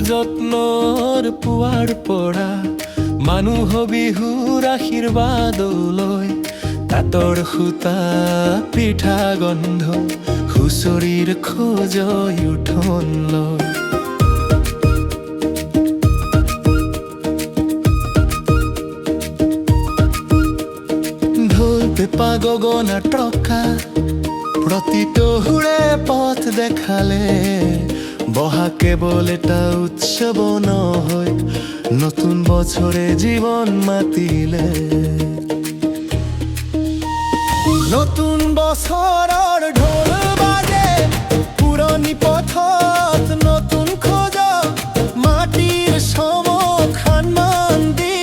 যত্নৰ পুৱাৰ পৰা মানুহ বিহুৰ আশীৰ্বাদলৈ তাঁতৰ সূতা পিঠা গন্ধ হুঁচৰিৰ খোজই উঠন লৈ ঢোল পেঁপা গগনা ট্ৰকা প্ৰতিটো সুৰে পথ দেখালে বহাগ কেৱল এটা উৎসৱ নহয় নতুন বছৰে জীৱন মাতিলে নতুন বছৰৰ ঢোল বাজে পুৰণি পথত নতুন খোজ মাটিৰ চমক সন্মান দি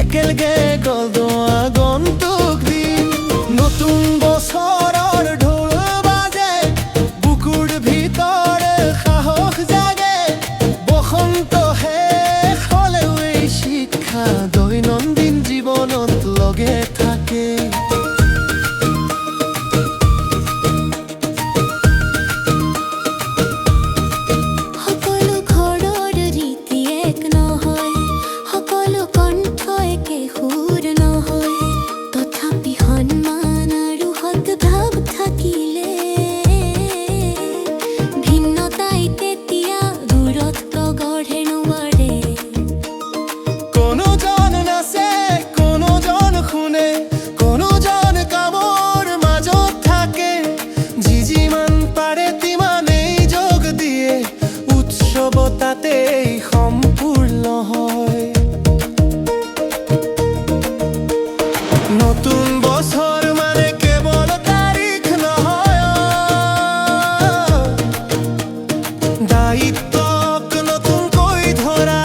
একেলগে গ'ল আগন্তুক দিন নতুন বছৰৰ ঢোল বাজে বুকুৰ ভিতৰে সাহস জাগে বসন্ত শেষ হ'লেও এই শিক্ষা দৈনন্দিন জীৱনত লগে থাকে তাতেই সম্পূৰ্ণ হয় নতুন বছৰ মানে কেৱল তাৰিখ নহয় দায়িত্বক নতুনকৈ ধৰা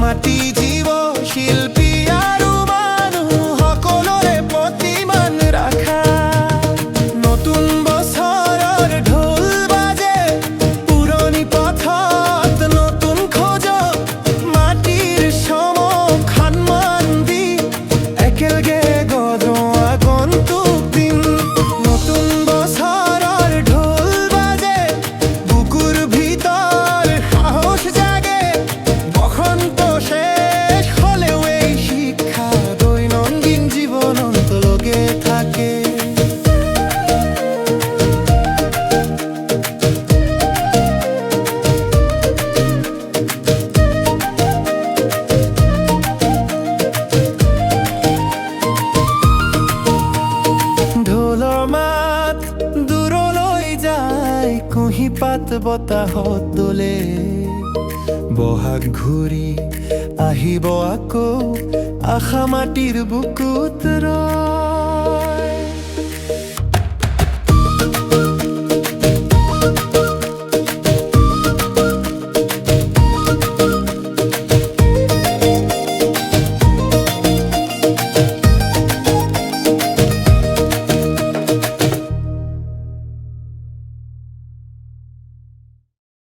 মাটি জীৱ শিল্পী আৰু মানুহ সকলোৰে প্ৰতিমান ৰাখা নতুন বছৰৰ ঢোল বাজে পুৰণি পথ কুঁহিপাত বতাহত দোলে বহাগ ঘূৰি আহিব আকৌ আশা মাটিৰ বুকুত